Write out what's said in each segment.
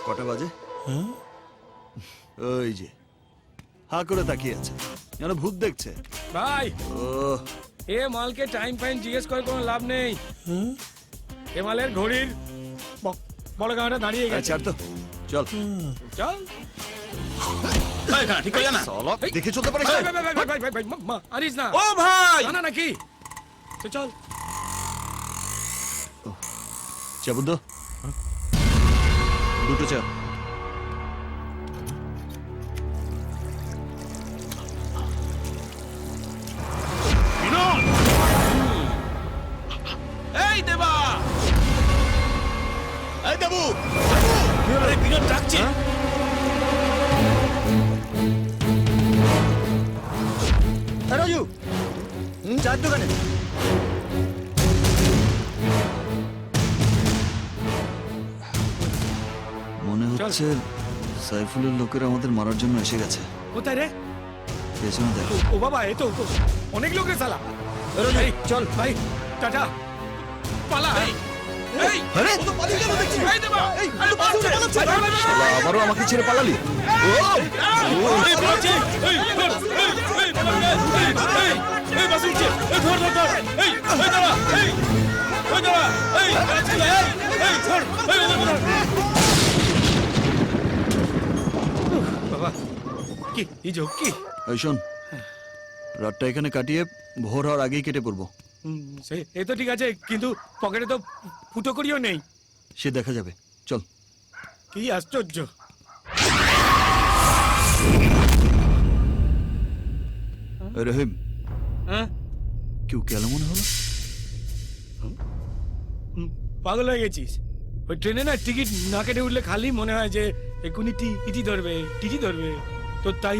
কটা বাজে? ওই যে হা করে তাকিয়ে আছে, যেন ভূত দেখছে। ভাই ও এ মালকে টাইম ফাইন জিজ্ঞেস করে কোনো লাভ নেই। এ মালের ঘড়ির বড় গাঁটা দাঁড়িয়ে গেছে। ছাড় তো, চল চল ঠিক হয়ে যা না। দেখে চলতে পারিস না? ভাই আনিস না। ও ভাই, না নাকি চল। চা বুদ্ধ, দুটো চা। এই দেবা, এই দেবু, আরে বিনোদ ডাকছে। রাজু, চার দোকানে। মনে হচ্ছে সাইফুলের লোকেরা আমাদের মারার জন্য এসে গেছে। কোথায় রে? পেছনে দেখ। ও বাবা, এ তো অনেক লোক রে শালা। এই চল ভাই, টাটা, পালা। এই আরে ও তো পালিয়ে গেল দেখছি। এই দেবা, এই, আরে তো পালাচ্ছে, পালাচ্ছে। শালা, আবারও আমাকে ছেড়ে পালালি? এই পালাচ্ছে। এই এই বাস উঠছে। এই ধর ধর ধর। এই দেবা, এই দেবা, এই আজকে এই ধর। এই ধর। বাবা কি এই ঝক্কি? এই শোন, রাতটা এখানে কাটিয়ে ভোর হওয়ার আগেই কেটে পড়বো। এ তো ঠিক আছে, কিন্তু পকেটে তো ফুটো করিও নেই। সে দেখা যাবে, চল। কি আশ্চর্য। রহিম, হ্যাঁ, কেউ কেন মনে হলো? পাগল হয়ে গেছিস? ওই ট্রেনে না টিকিট না কেটে উঠলে খালি মনে হয় যে এক্ষুনি টিটি ধরবে, টিটি ধরবে। তো তাই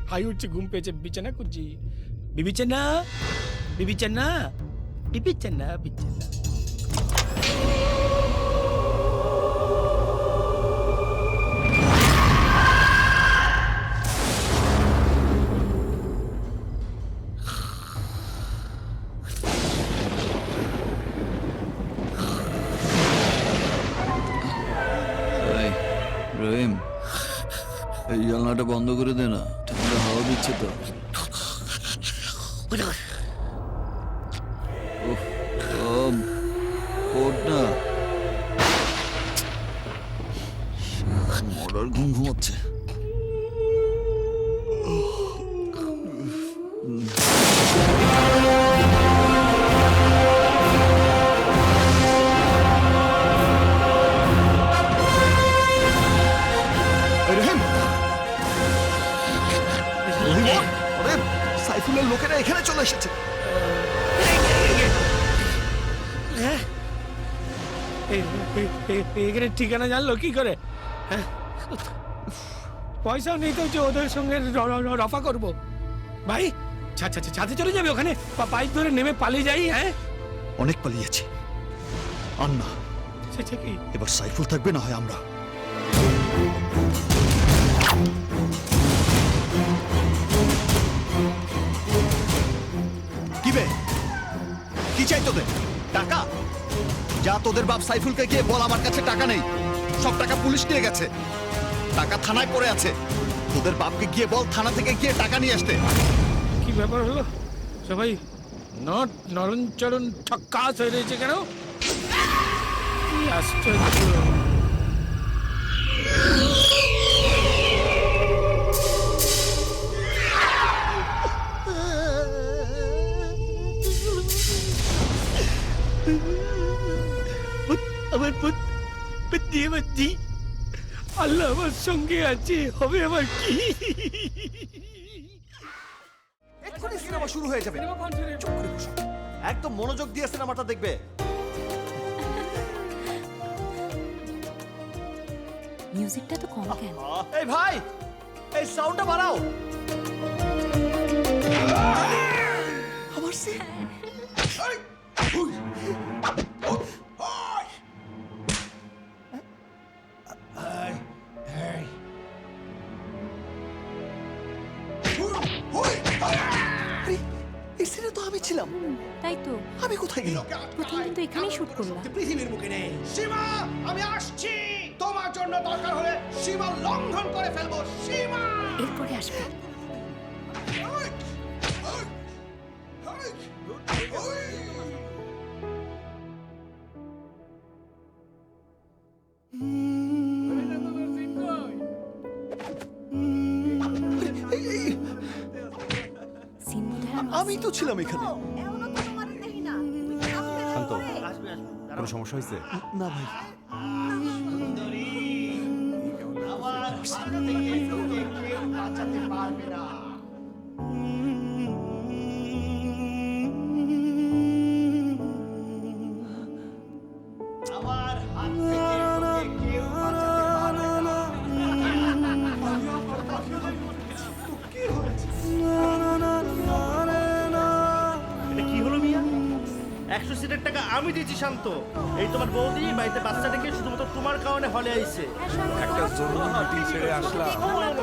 হাই উঠছে, ঘুম পেয়েছে, বিছানা করছি। বিবিছানা, বিবিছানা, বিবিছানা, বিছানা। রহিম, এই জানলাটা বন্ধ করে দে না, ঠান্ডা হাওয়া দিচ্ছে তো। উফ, ওঠ না, মরার ঘুম ঘুমাচ্ছে। সাইফুলের লোকেরা এখানে চলে এসেছে। এখানে ঠিকানা জানলো কি করে? হ্যাঁ, পয়সাও নেই তো যে ওদের সঙ্গে রফা করবো। ভাই ছাদে চলে যাবে, ওখানে পাইপ ধরে নেমে পালিয়ে যাই। হ্যাঁ, অনেক পালিয়েছি, আর না, সেটা কি? এবার সাইফুল থাকবে না হয় আমরা। কি বে, কি চাই তোদের? টাকা? যা তোদের বাপ সাইফুলকে গিয়ে বল আমার কাছে টাকা নেই, সব টাকা পুলিশ নিয়ে গেছে, টাকা থানায় পড়ে আছে। তোদের বাপকে গিয়ে বল থানা থেকে গিয়ে টাকা নিয়ে আসতে। কি ব্যাপার হলো? সবাই নরম চরণ ঠক্কাস হয়ে রয়েছে কেন? কি আশ্চর্য। আমার দিয়ে বাচ্চি, আল্লাহ আমার সঙ্গে আছে, হবে আমার কি? এক্ষুনি সিনেমা শুরু হয়ে যাবে, চুপ করে বসো, একদম মনোযোগ দিয়ে সিনেমাটা দেখবে। মিউজিকটা তো কম কেন? এই ভাই, এই সাউন্ডটা বাড়াও। আমার সিট। এই সিনে তো আমি ছিলাম, তাই তো। আমি কোথায় গেল? প্রথম দিন তো এখানেই শুট করলাম। পৃথিবীর মুখে নেই। সীমা, আমি আসছি। তোমার জন্য দরকার হলে সীমা লঙ্ঘন করে ফেলবো। সীমা! এরপরে আসবে। সিন বোধহয় আমি তো ছিলাম এখানে। শান্ত কোনো সমস্যা হয়েছে? না ভাই, কেউ বাঁচাতে পারবে না। আমার হাত থেকে তোকে কেউ বাঁচাতে পারবে না। এটা কি হলো মিয়া? 100 সিটের টাকা আমি দিয়েছি শান্ত। এই তোমার বৌদি বাড়িতে বাচ্চা ডেকে শুধুমাত্র তোমার কারণে হলে আইছে। একটা জরুরি মিটিং ছেড়ে আসলাম,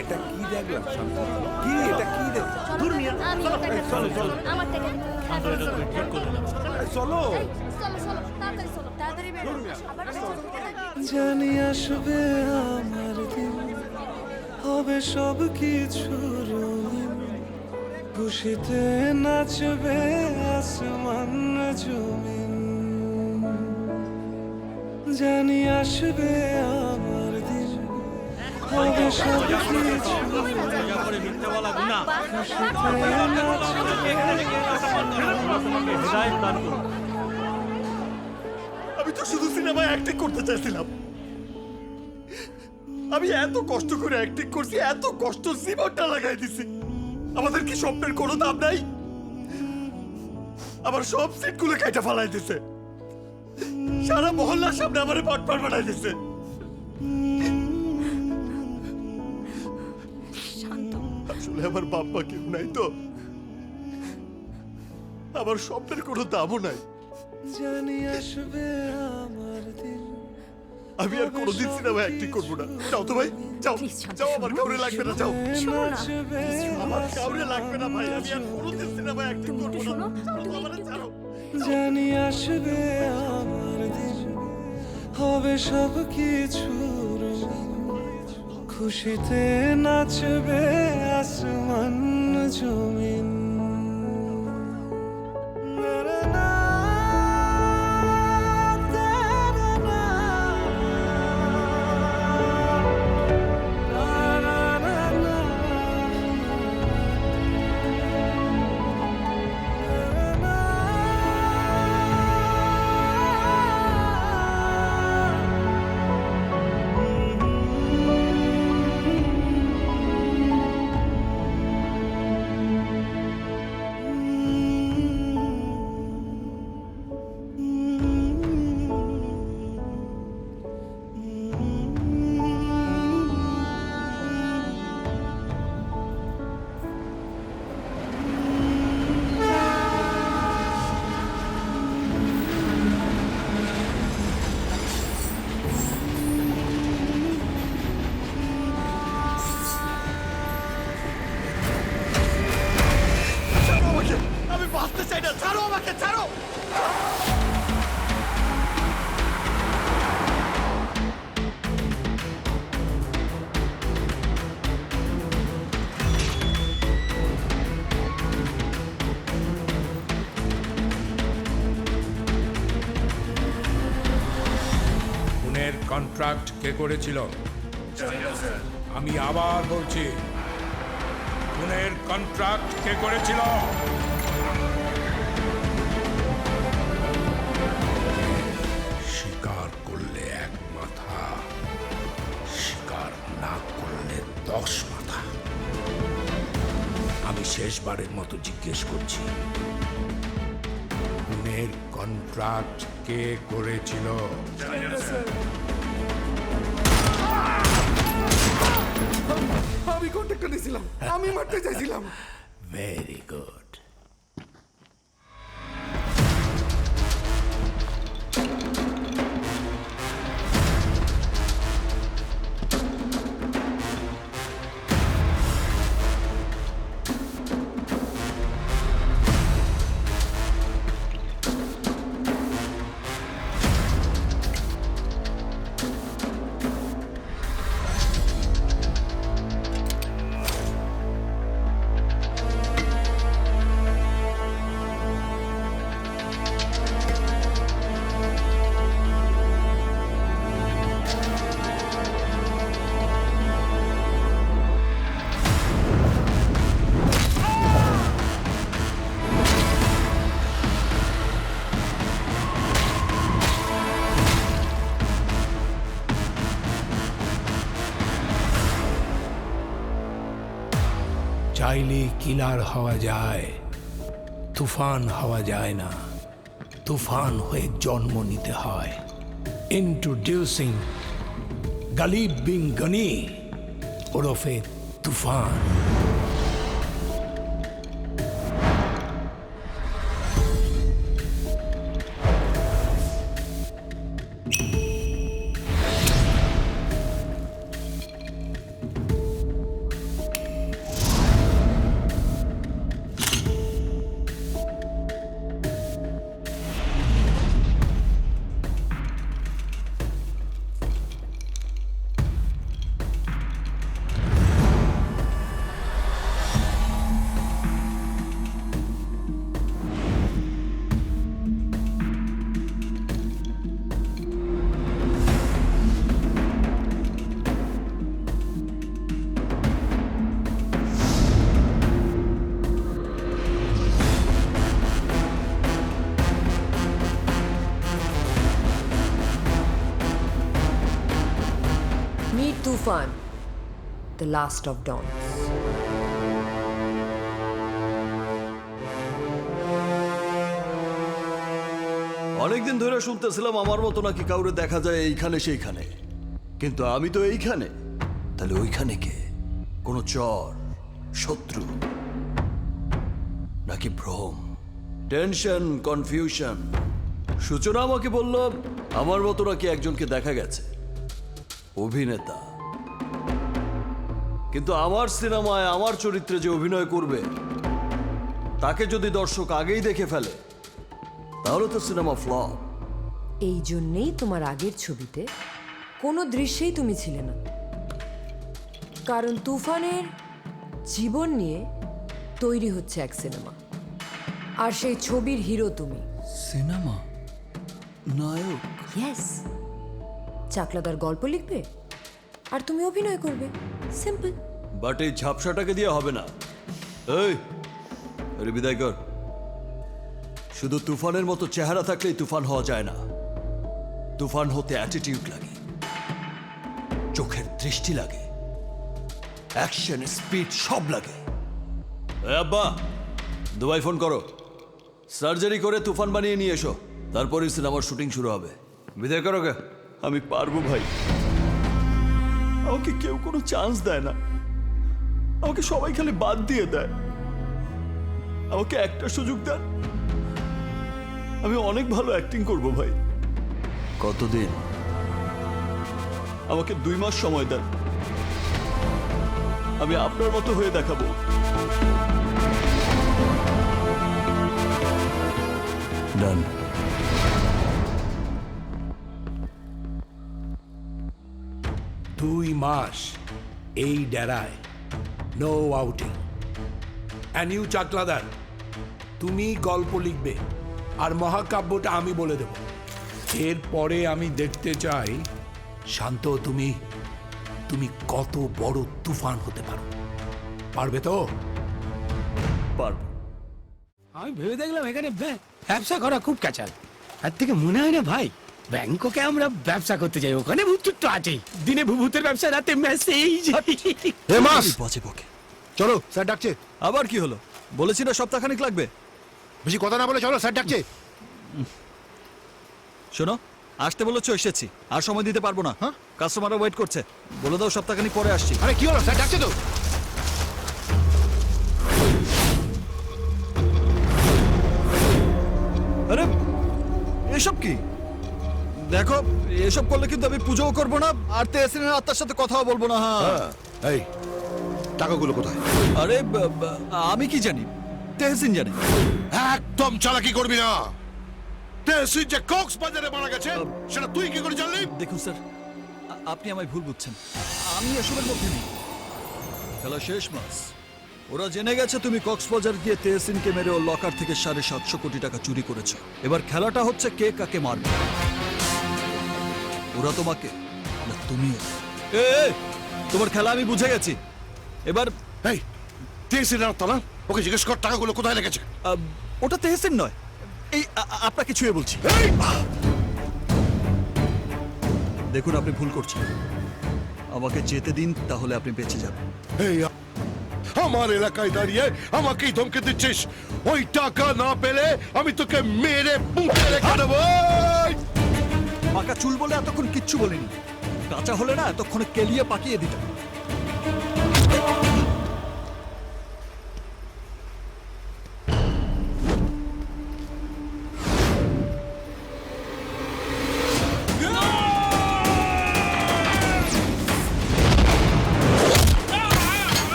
এটা কি দেখলাম শান্ত? কি এটা কি দেখলাম? দূর মিয়া, চলো চলো চলো। আমার টাকা শান্ত, এটা তুমি ঠিক করলে না। চলো। চলো চলো তাড়াতাড়ি চলো তাড়াতাড়ি বেরো আবার জানি আসবে আমার দিন, হবে সব কিছু রঙিন, খুশিতে নাচবে আসমান জমিন। জানি আসবে আমার দিন, হবে সব কিছু খুশিতে নাচবে। আমি তো শুধু সিনেমায় অ্যাক্টিং করতে চাইছিলাম। আমি এত কষ্ট করে অ্যাক্টিং করছি, এত কষ্ট জীবনটা লাগাই দিছি। আমাদের কি স্বপ্নের কোনো দাম নাই? আমার সব সিটগুলো কেটে ফালাই দিছে, সারা মহল্লার সামনে আমার পাটপাট বানাই দিছে। শান্ত আসলে আমার বাপ্পা কেউ নাই তো, আমার স্বপ্নের কোনো দামও নাই। জানি আসবে আমার দিন, আমি আর কোনোদিন সিনেমায় অ্যাক্টিং করবো না। যাও তো ভাই, যাও Please, শান্ত, যাও, আমার কাউরে লাগবে না, যাও। শোনো না নাচবে আমার কাউরে লাগবে না ভাই, আমি আর কোনোদিন সিনেমায় অ্যাক্টিং তুমি করবো একটু না। শোনো, ছাড়ো, তুমি আমারে একটু- ছাড়ো। জানি আসবে আমার দিন, হবে সব কিছু রঙিন, খুশিতে নাচবে আসমান জমিন। ছাড়ো আমাকে, আমি বাঁচতে চাই না, ছাড়ো আমাকে, ছাড়ো। খুনের কন্ট্রাক্ট কে করেছিল? আমি আবার বলছি, খুনের কন্ট্রাক্ট কে করেছিল? স্বীকার করলে এক মাথা, স্বীকার না করলে 10 মাথা। আমি শেষবারের মতো জিজ্ঞেস করছি, খুনের কন্ট্রাক্ট কে করেছিল? আমি কন্ট্যাক্টটা নিয়েছিলাম, আমি মারতে চাইছিলাম। Very good. কিলার হওয়া যায়, তুফান হওয়া যায় না। তুফান হয়ে জন্ম নিতে হয়। ইন্ট্রোডিউসিং গালিব বিন গনি ওরফে তুফান। Meet Tufan, the last of dawns. অনেকদিন ধরে শুনতেছিলাম আমার মতো নাকি কাউরে দেখা যায় এইখানে সেইখানে, কিন্তু আমি তো এইখানে। তাহলে ওইখানে কে? কোনো চর, শত্রু, নাকি ভ্রম, টেনশন, কনফিউশন? সূচনা আমাকে বলল আমার মতো নাকি একজনকে দেখা গেছে, অভিনেতা। কিন্তু আমার সিনেমায় আমার চরিত্রে যে অভিনয় করবে তাকে যদি দর্শক আগেই দেখে ফেলে তাহলে তো সিনেমা ফ্লপ। এই জন্যেই তোমার আগের ছবিতে কোনো দৃশ্যেই তুমি ছিলে না, কারণ তুফানের জীবন নিয়ে তৈরি হচ্ছে এক সিনেমা, আর সেই ছবির হিরো তুমি। সিনেমা নায়ক? ইয়েস, চাকলাদার গল্প লিখবে আর তুমি অভিনয় করবে, সিম্পল। বাট এই ঝাপসাটাকে দিয়ে হবে না। এই আরে বিদায় কর। শুধু তুফানের মতো চেহারা থাকলেই তুফান হওয়া যায় না। তুফান হতে অ্যাটিটিউড লাগে, চোখের দৃষ্টি লাগে, অ্যাকশন, স্পিড সব লাগে। এই আব্বা, দুবাই ফোন করো, সার্জারি করে তুফান বানিয়ে নিয়ে এসো, তারপরই সিনেমার শুটিং শুরু হবে। বিদায় করো গে। আমি পারবো ভাই। আমাকে কেউ কোনো চান্স দেয় না, আমাকে সবাই খালি বাদ দিয়ে দেয়। আমাকে একটা সুযোগ দেন, আমি অনেক ভালো অ্যাক্টিং করব ভাই। কতদিন? আমাকে 2 মাস সময় দেন, আমি আপনার মতো হয়ে দেখাবো। ডান। দুই মাস এই ডেরায়, no outing. And you Chakladar, তুমি গল্প লিখবে আর মহাকাব্যটা আমি বলে দেব। এরপরে আমি দেখতে চাই শান্ত তুমি তুমি কত বড় তুফান হতে পারো। পারবে তো? পারবো। আমি ভেবে দেখলাম এখানে ব্যবসা করা খুব ক্যাচাল। তার থেকে মনে হয় না ভাই ব্যাংককে আমরা ব্যবসা করতে যাই, ওখানে ভূত তো আছেই। দিনে ভূতের ব্যবসা, রাতে মেসেজ। বসে বকে। চলো স্যার ডাকছে। আবার কি হলো? বলেছি না সপ্তাহখানিক লাগবে। বেশি কথা না বলে চলো, স্যার ডাকছে। শোনো, আসতে বলেছো, এসেছি। আর সময় দিতে পারবো না, হ্যাঁ? কাস্টমাররা ওয়েট করছে। বলে দাও সপ্তাহখানিক পরে আসছি। আরে কি হলো, স্যার ডাকছে তো। আরে এসব কি? দেখো, এসব করলে কিন্তু আমি পুজোও করবো না, আর তেহসিনের আত্মার সাথে কথাও বলবো না। হ্যাঁ, এই টাকাগুলো কোথায়? আরে আমি কি জানি, তেহসিন জানে। একদম চালাকি করবি না। তেহসিন যে কক্সবাজারে মারা গেছে সেটা তুই কি করে জানলি? দেখুন স্যার, আপনি আমায় ভুল বুঝছেন। আমি এসবের মধ্যে নেই। খেলা শেষ মাস। ওরা জেনে গেছে তুমি কক্সবাজার গিয়ে তেহসিনকে মেরে ওর লকার থেকে 750 কোটি টাকা চুরি করেছো। এবার খেলাটা হচ্ছে কে কাকে মারবে। ওরা তোমাকে না তুমিও। তোমার খেলা আমি বুঝে গেছি। এবার এই তেহসিনের আত্মা না, ওকে জিজ্ঞেস কর টাকাগুলো কোথায় লেগেছে। ওটা তেহসিন নয়, এই আপনাকে ছুঁয়ে বলছি। দেখুন, আপনি ভুল করছেন। আমাকে যেতে দিন, তাহলে আপনি বেঁচে যাবেন। এই আমার এলাকায় দাঁড়িয়ে আমাকেই ধমকে দিচ্ছিস? ওই টাকা না পেলে আমি তোকে মেরে পুঁতে রেখে দেবো। পাকা চুল বলে এতক্ষণ কিচ্ছু বলিনি, কাঁচা হলে না এতক্ষণে কেলিয়ে পাকিয়ে দিতাম।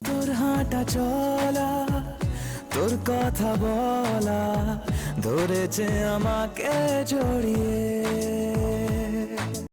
তোর হাঁটা চলা, তোর কথা বলা ধরেছে আমাকে জড়িয়ে।